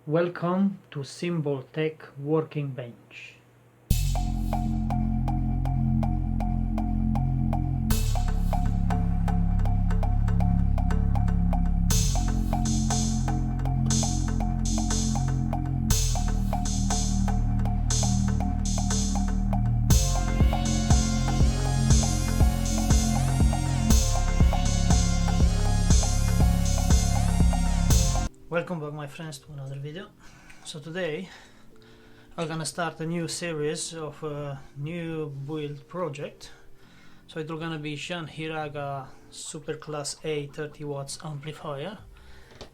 Welcome to Symbol Tech Working Bench. Welcome back, my friends, to another video. So today I'm gonna start a new series of a new build project. So it's gonna be Jean Hiraga Super Class A 30 watts amplifier,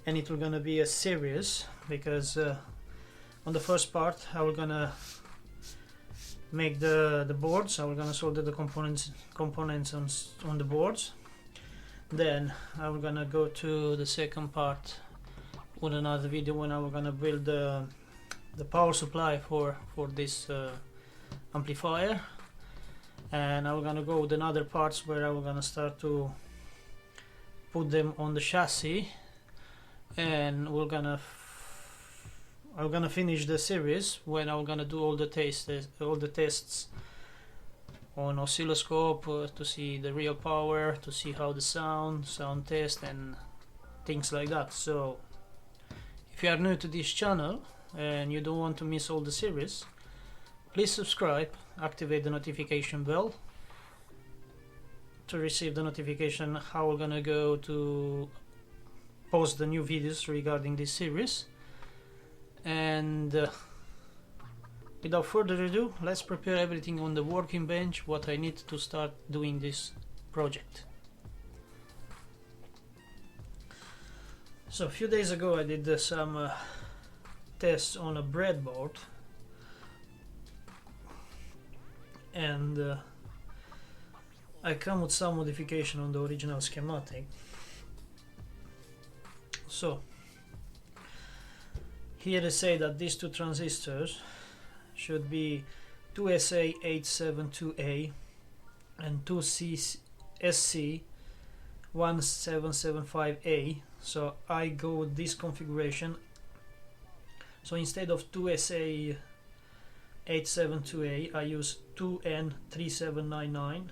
and it's gonna be a series because on the first part I will gonna make the boards. I will gonna solder the components on the boards. Then I'm gonna go to the second part with another video when I'm gonna build the power supply for this amplifier, and I'm gonna go with another parts where I'm gonna start to put them on the chassis, and I'm gonna finish the series when I'm gonna do all the tests on oscilloscope to see the real power, to see how the sound test and things like that. So if you are new to this channel and you don't want to miss all the series, please subscribe, activate the notification bell to receive the notification how we're gonna go to post the new videos regarding this series. And without further ado, let's prepare everything on the working bench what I need to start doing this project. So a few days ago I did some tests on a breadboard, and I come with some modification on the original schematic. So here they say that these two transistors should be 2SA872A and 2SC1775A. So I go with this configuration. So instead of 2SA872A I use 2N3799,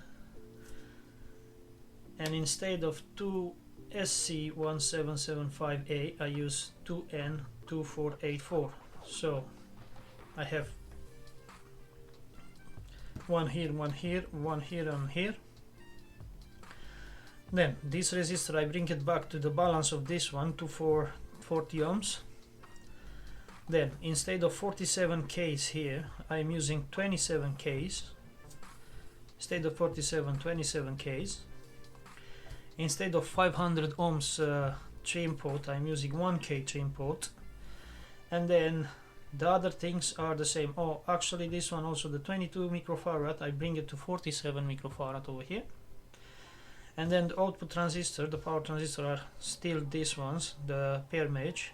and instead of 2SC1775A I use 2N2484. So I have one here, one here, one here, and here. Then this resistor I bring it back to the balance of this one to 40 ohms. Then instead of 47 Ks here I'm using 27 Ks. Instead of 47, 27 Ks. Instead of 500 ohms trim pot I'm using 1K trim pot. And then the other things are the same. Oh, actually this one also, the 22 microfarad, I bring it to 47 microfarad over here. And then the output transistor, the power transistor, are still these ones, the pair match.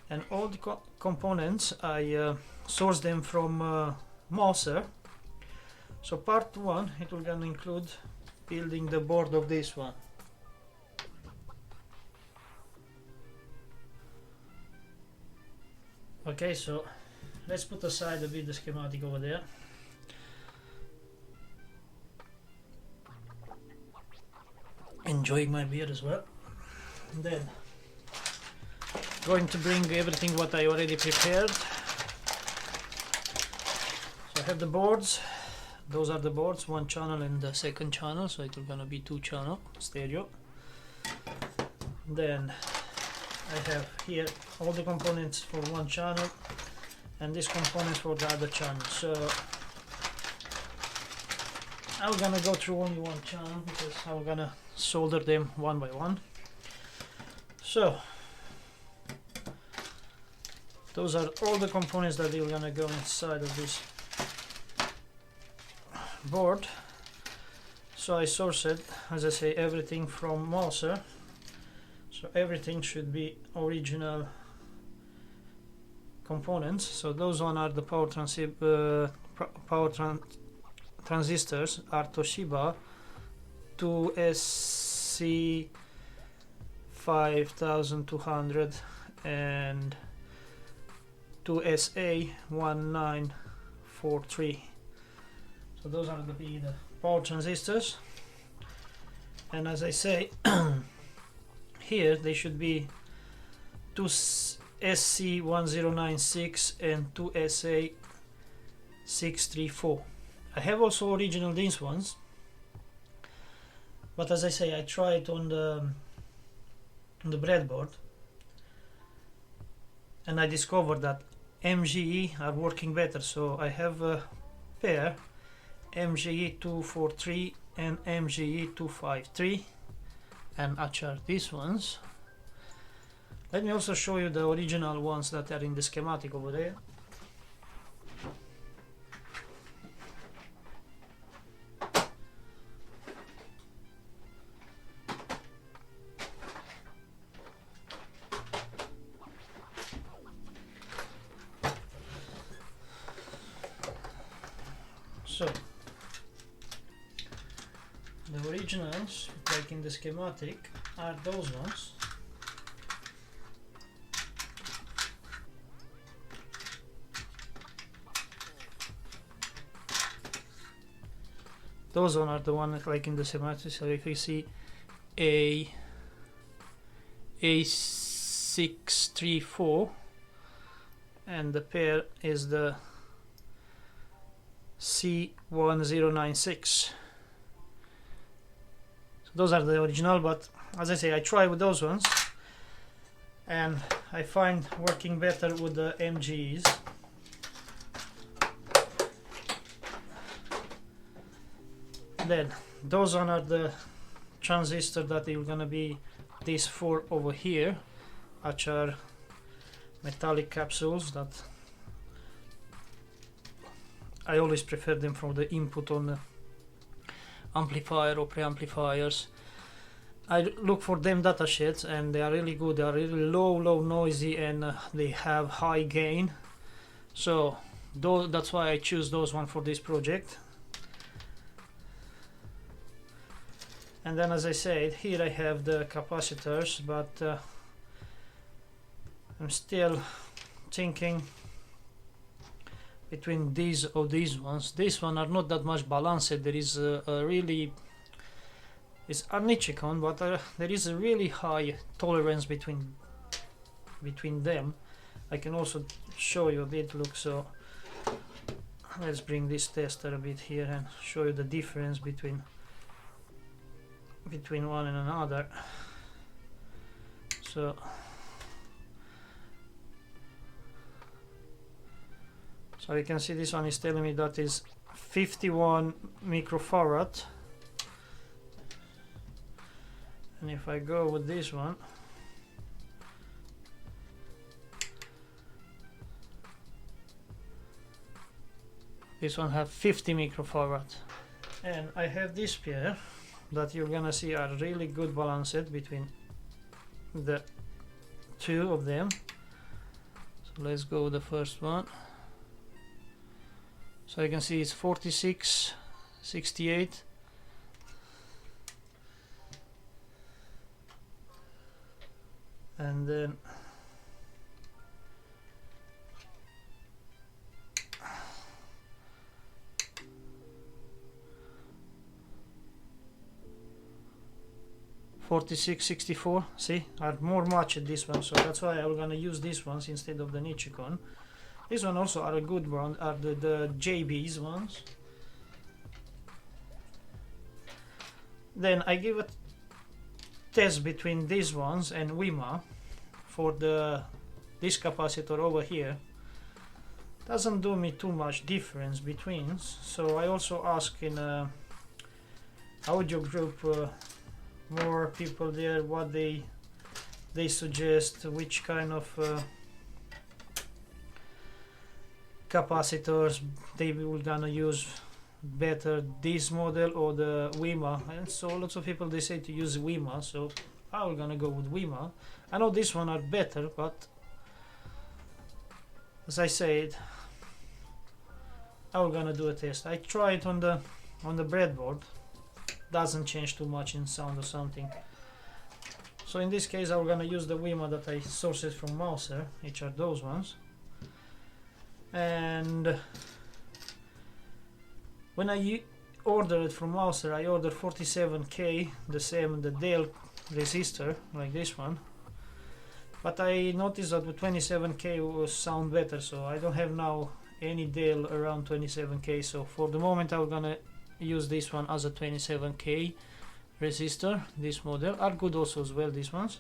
And all the components I source them from Mouser. So part 1 it will gonna include building the board of this one. Okay, so let's put aside a bit the schematic over there. Enjoying my beer as well. And then going to bring everything what I already prepared. So I have the boards. Those are the boards, one channel and the second channel, so it will gonna be 2 channel stereo. Then I have here all the components for one channel and these components for the other channel. So I'm gonna go through only one channel because I'm gonna solder them one by one. So those are all the components that are gonna go inside of this board. So I sourced, as I say, everything from Mouser. So everything should be original components. So those one are the transistors are Toshiba 2SC5200 and 2SA 1943. So those are the power transistors, and as I say, here they should be 2SC1096 and 2SA634. I have also original these ones, but as I say, I tried on the breadboard, and I discovered that MGE are working better. So I have a pair, MGE 243 and MGE 253, and actually these ones. Let me also show you the original ones that are in the schematic over there. So the originals, like in the schematic, are those ones. Those one are the ones like in the schematic. So if you see A634, and the pair is the C1096. So those are the original, but as I say, I try with those ones, and I find working better with the MGs. Then those one are the transistor that are gonna be these four over here, which are metallic capsules that I always prefer them from the input on the amplifier or preamplifiers. I look for them datasheets, and they are really good. They are really low noisy, and they have high gain. So that's why I choose those one for this project. And then, as I said, here I have the capacitors, but I'm still thinking between these or these ones. These one are not that much balanced. There is a really, it's Arnichicon, but there is a really high tolerance between them. I can also show you a bit. Look, so let's bring this tester a bit here and show you the difference between one and another. So you can see this one is telling me that is 51 microfarad, and if I go with this one, this one have 50 microfarad, and I have this pair that you're gonna see are really good balanced between the two of them. So let's go with the first one. So you can see it's 46, 68, and then (46, 64). See, are more matched this one, so that's why I'm gonna use these ones instead of the Nichicon. This one also are a good brand, are the JB's ones. Then I give a test between these ones and WIMA for this capacitor over here. Doesn't do me too much difference between, so I also ask in a audio group more people there what they suggest, which kind of capacitors they will gonna use better, this model or the WIMA. And so lots of people they say to use WIMA, so I'm gonna go with WIMA. I know this one are better, but as I said, I'm gonna do a test. I tried on the breadboard, doesn't change too much in sound or something. So in this case I'm gonna use the WIMA that I sourced from Mouser, which are those ones. And when I ordered from Mouser, I ordered 47K, the same the Dale resistor like this one, but I noticed that with 27K will sound better, so I don't have now any Dale around 27K, so for the moment I'm gonna use this one as a 27K resistor. This model are good also as well, these ones.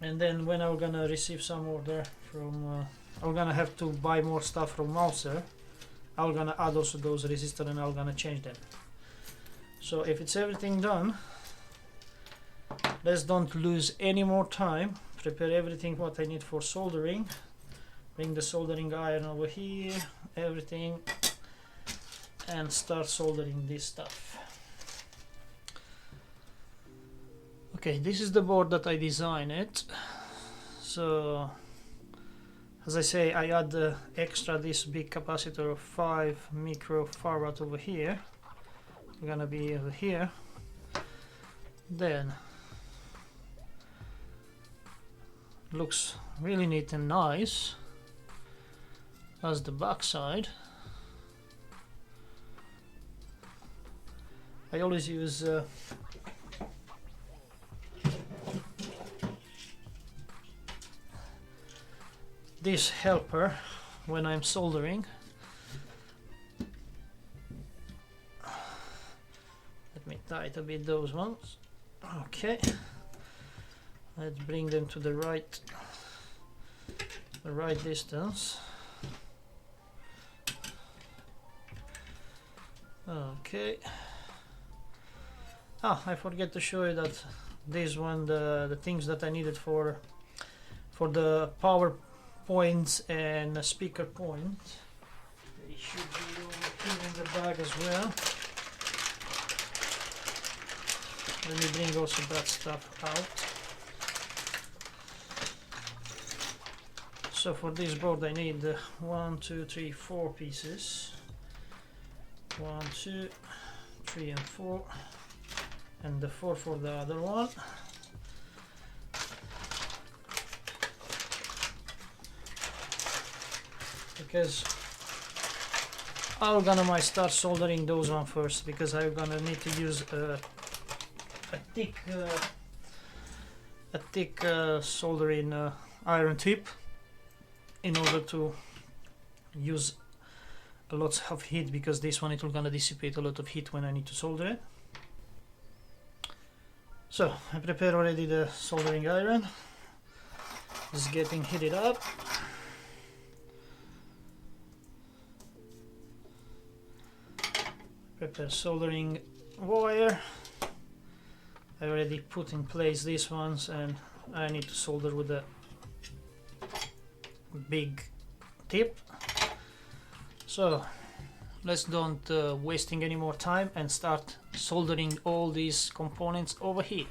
And then when I'm gonna receive some order from I'm gonna have to buy more stuff from Mouser, I'm gonna add also those resistors and I'm gonna change them. So if it's everything done, let's don't lose any more time. Prepare everything what I need for soldering. Bring the soldering iron over here, everything, and start soldering this stuff. Okay, this is the board that I designed it. So as I say, I add extra this big capacitor of 5 microfarad over here. It's gonna be over here. Then looks really neat and nice as the back side. I always use this helper when I'm soldering. Let me tighten a bit those ones. Okay, let's bring them to the right distance. Okay. I forget to show you that this one, the things that I needed for the power points and the speaker point, they should be over here in the bag as well. Let me bring also that stuff out. So for this board I need 1, 2, 3, 4 pieces. 1, 2, 3 and 4, and the 4 for the other one. Because I'm gonna might start soldering those one first, because I'm gonna need to use a thick soldering iron tip in order to use a lot of heat, because this one it will gonna dissipate a lot of heat when I need to solder it. So I prepared already the soldering iron. It's getting heated up. Prepare soldering wire. I already put in place these ones, and I need to solder with a big tip. So let's don't wasting any more time and start soldering all these components over here.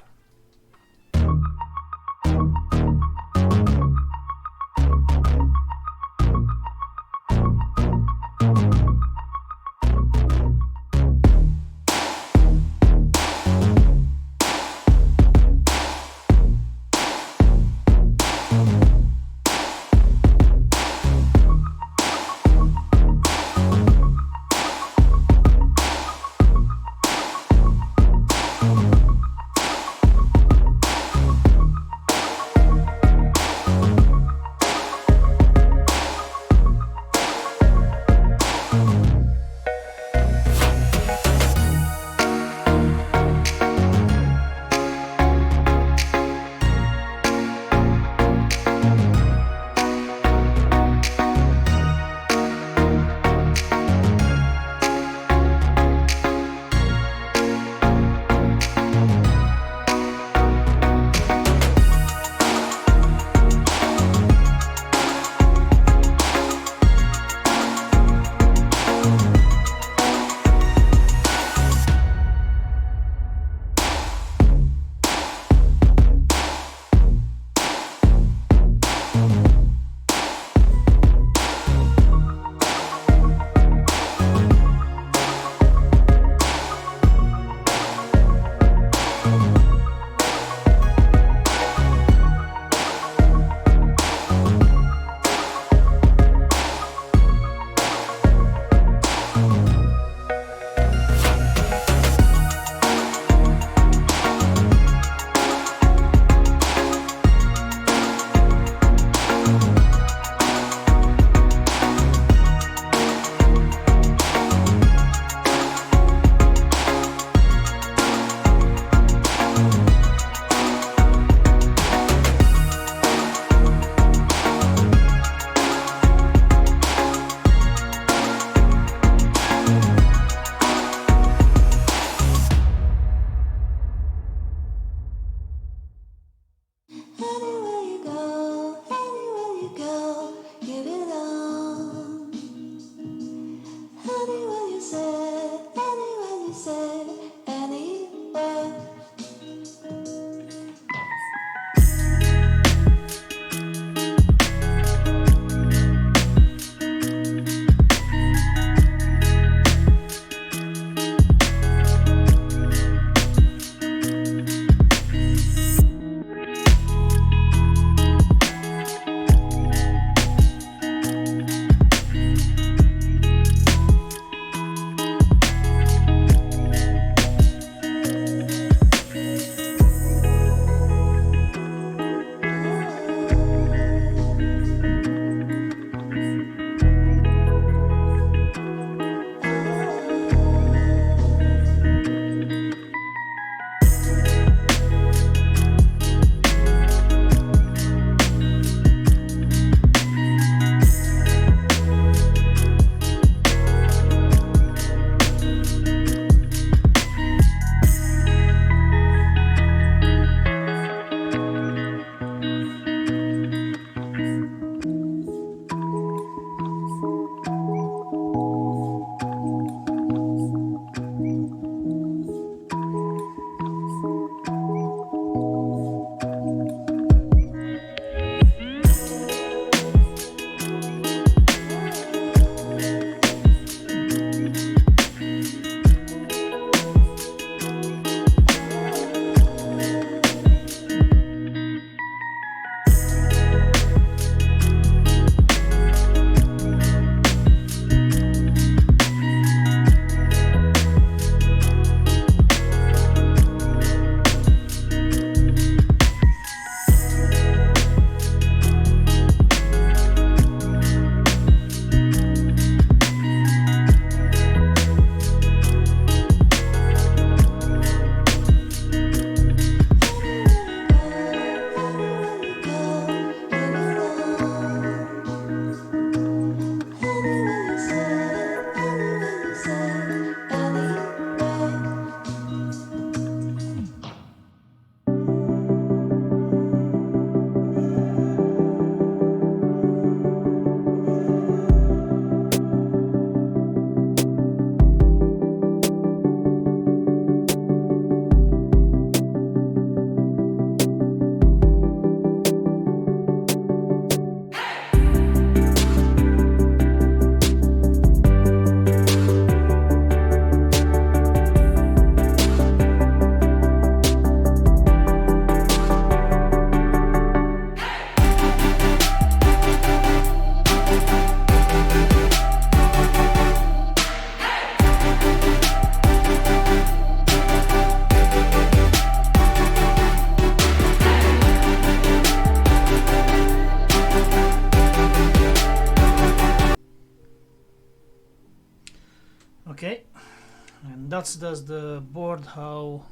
that's the board how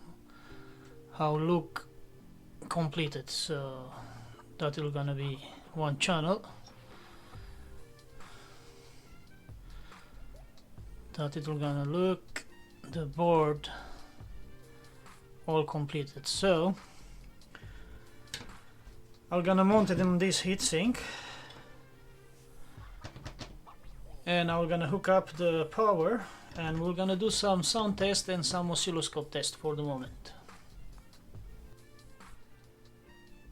look completed. So that will gonna be one channel. That it will gonna look the board all completed. So I'm gonna mount it in this heatsink, and I'm gonna hook up the power, and we're gonna do some sound test and some oscilloscope test for the moment.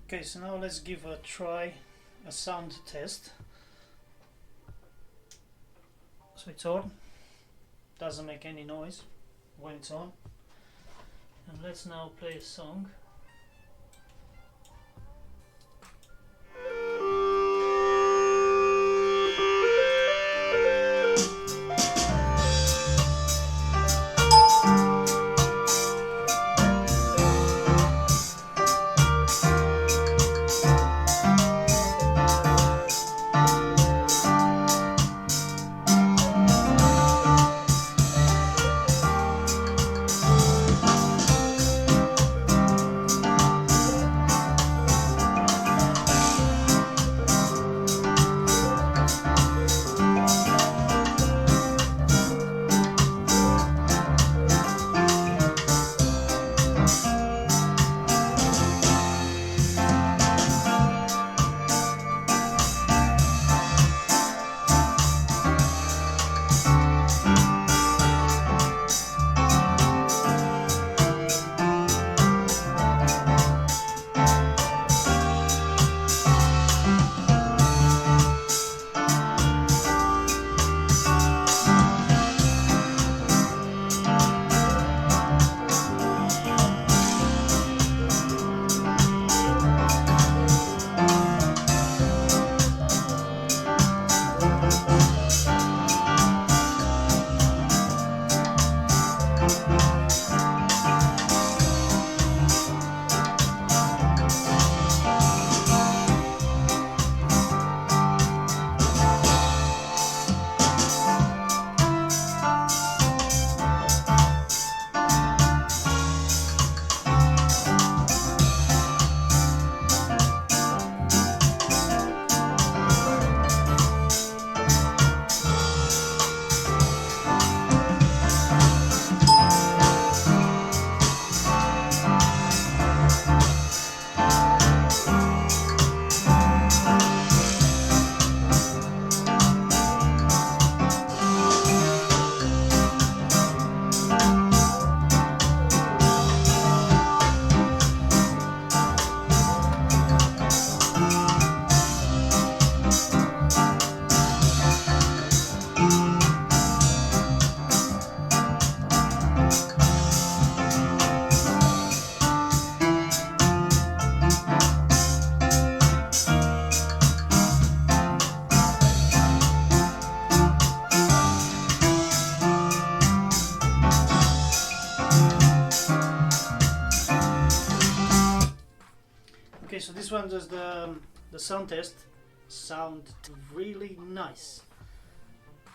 Okay, so now let's give a try a sound test. So it's on, doesn't make any noise when it's on, and let's now play a song. Okay, so this one does the sound test. Sound really nice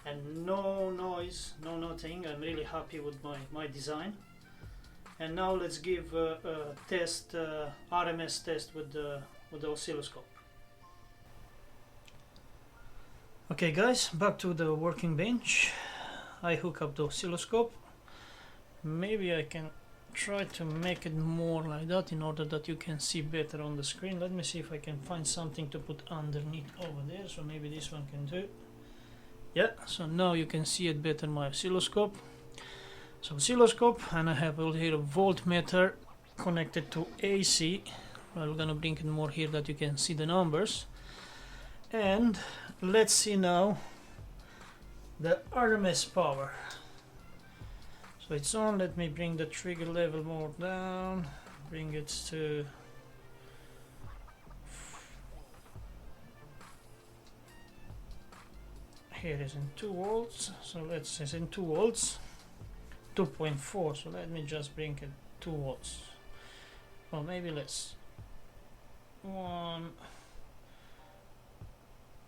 and no noise, no nothing. I'm really happy with my design. And now let's give a test, RMS test with the oscilloscope. Okay guys, back to the working bench. I hook up the oscilloscope. Maybe I can try to make it more like that in order that you can see better on the screen. Let me see if I can find something to put underneath over there, so maybe this one can do. Yeah, so now you can see it better, my oscilloscope. So oscilloscope, and I have over here a voltmeter connected to AC. I'm gonna bring it more here that you can see the numbers. And let's see now the RMS power. So it's on. Let me bring the trigger level more down, bring it to here is in 2 volts, so let's say it's in 2 volts, 2.4, so let me just bring it 2 volts, or maybe less, 1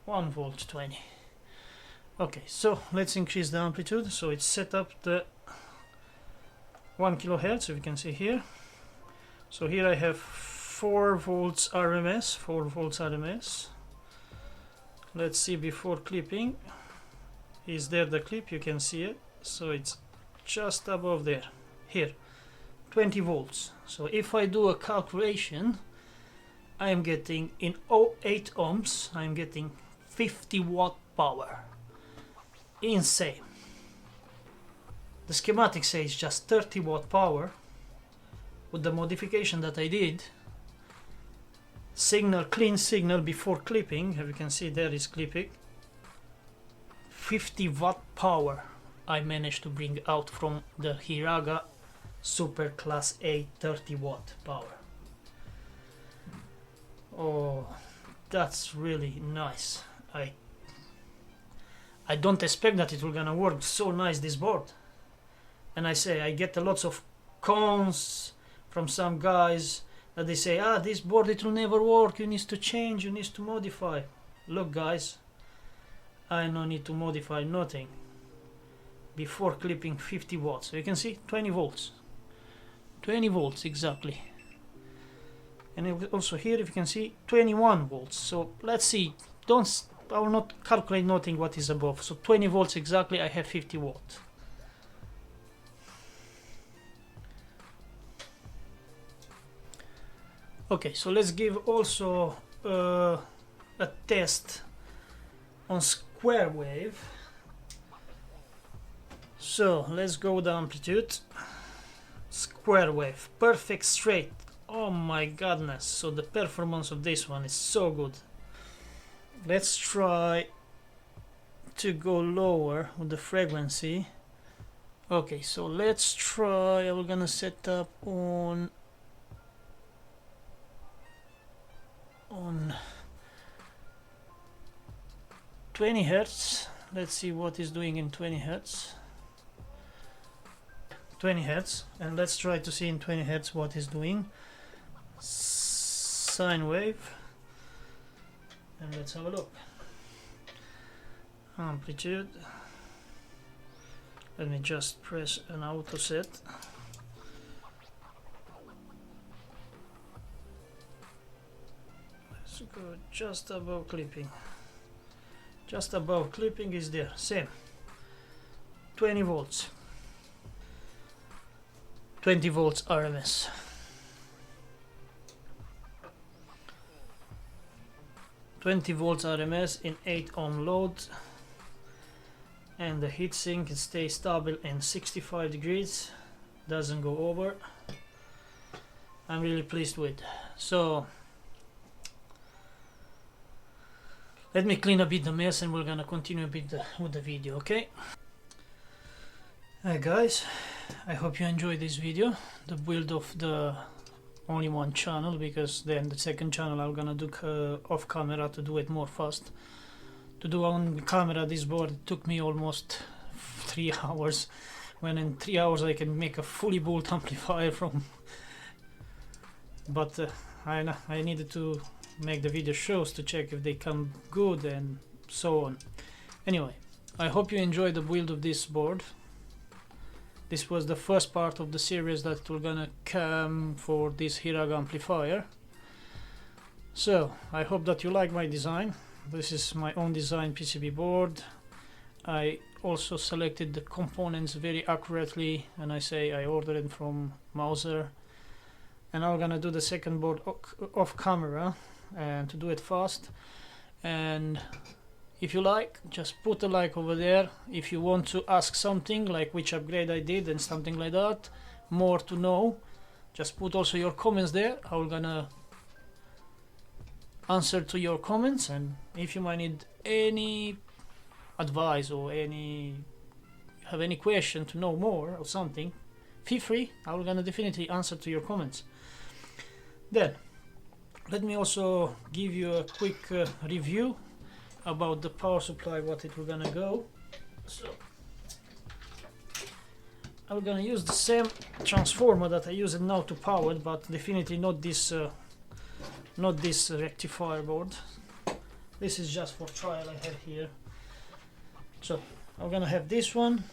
volt 20. Okay, so let's increase the amplitude. So it's set up the 1 kilohertz, if you can see here. So here I have 4 volts RMS, 4 volts RMS. Let's see before clipping. Is there the clip? You can see it. So it's just above there. Here, 20 volts. So if I do a calculation, I am getting in 8 ohms, I am getting 50 watt power. Insane. The schematic says just 30 watt power. With the modification that I did, signal, clean signal before clipping, as you can see there is clipping, 50 watt power I managed to bring out from the Hiraga Super Class A 30 watt power. Oh, that's really nice. I don't expect that it will gonna work so nice, this board. And I say I get a lots of cons from some guys that they say, this board it will never work, you need to change, you need to modify. Look guys, I no need to modify nothing before clipping 50 watts. So you can see 20 volts. 20 volts exactly. And also here if you can see 21 volts. So let's see, I will not calculate nothing what is above. So 20 volts exactly, I have 50 watts. Okay, so let's give also a test on square wave. So let's go with the amplitude. Square wave, perfect straight. Oh my goodness, so the performance of this one is so good. Let's try to go lower with the frequency. Okay, so let's try, I'm gonna set up on 20 hertz. Let's see what is doing in 20 hertz. 20 hertz, and let's try to see in 20 hertz what is doing. Sine wave, and let's have a look. Amplitude, let me just press an auto set. Let's go just above clipping. Just above clipping is there, same. 20 volts. 20 volts RMS. RMS in 8 ohm load, and the heatsink stays stable in 65 degrees, doesn't go over. I'm really pleased with. So let me clean a bit the mess and we're gonna continue a bit with the video, okay? Hi guys, I hope you enjoyed this video, the build of the only one channel, because then the second channel I'm gonna do off camera to do it more fast. To do on camera this board it took me almost 3 hours, when in 3 hours I can make a fully built amplifier from. But I needed to make the video shows to check if they come good and so on. Anyway, I hope you enjoyed the build of this board. This was the first part of the series that we're gonna come for this Hiraga amplifier. So I hope that you like my design. This is my own design PCB board. I also selected the components very accurately, and I say I ordered it from Mauser. And I'm gonna do the second board off camera and to do it fast. And if you like, just put a like over there. If you want to ask something like which upgrade I did and something like that, more to know, just put also your comments there. I'm gonna answer to your comments, and if you might need any advice or have any question to know more or something, feel free. I'm gonna definitely answer to your comments. Then let me also give you a quick review about the power supply, what it will gonna go. So I'm gonna use the same transformer that I use it now to power it, but definitely not this rectifier board. This is just for trial I have here. So I'm gonna have this one.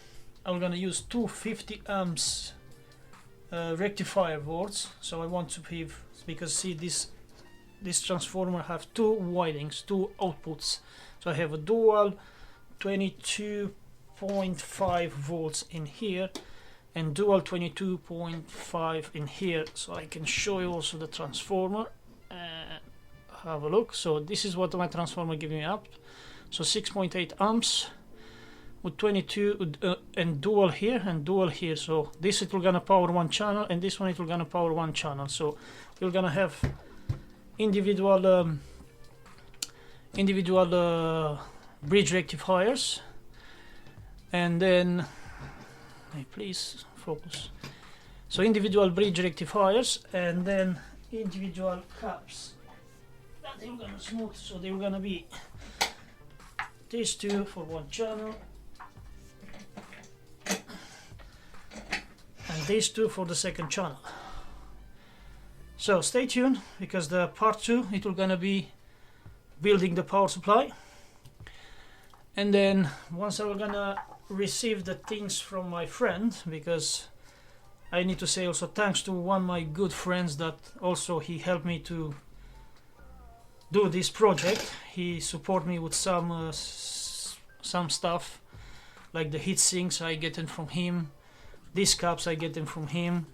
I'm gonna use two 50 amps rectifier boards. So I want to have, because see this transformer have two windings, two outputs. So I have a dual 22.5 volts in here and dual 22.5 in here. So I can show you also the transformer and have a look. So this is what my transformer giving me up. So 6.8 amps with 22 and dual here and dual here. So this it will gonna power one channel and this one it will gonna power one channel. So you're gonna have individual bridge rectifiers, and then please focus. So individual bridge rectifiers and then individual caps that they're gonna smooth. So they're gonna be these two for one channel and these two for the second channel. So stay tuned, because the part 2 it will gonna be building the power supply, and then once I'm gonna receive the things from my friend, because I need to say also thanks to one of my good friends that also he helped me to do this project. He support me with some stuff like the heat sinks I get them from him, these caps I get them from him,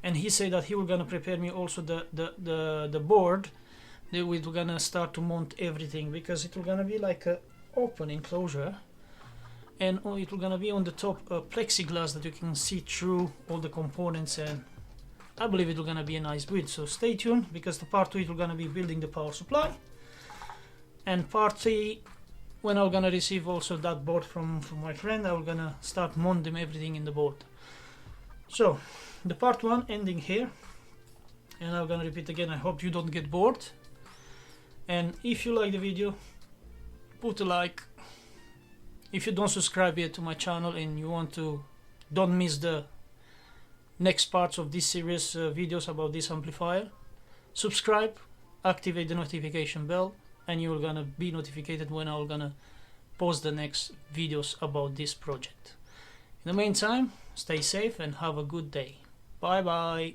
and he said that he will gonna prepare me also the board that we're gonna start to mount everything, because it will gonna be like a open enclosure, and it will gonna be on the top plexiglass that you can see through all the components, and I believe it will gonna be a nice build. So stay tuned, because the part 2 it will gonna be building the power supply, and part 3 when I'm gonna receive also that board from my friend, I'm gonna start mounting everything in the board. So the part 1 ending here, and I'm gonna repeat again, I hope you don't get bored, and if you like the video, put a like. If you don't subscribe yet to my channel and you want to don't miss the next parts of this series videos about this amplifier, subscribe, activate the notification bell, and you're gonna be notified when I'm gonna post the next videos about this project. In the meantime, stay safe and have a good day. Bye bye.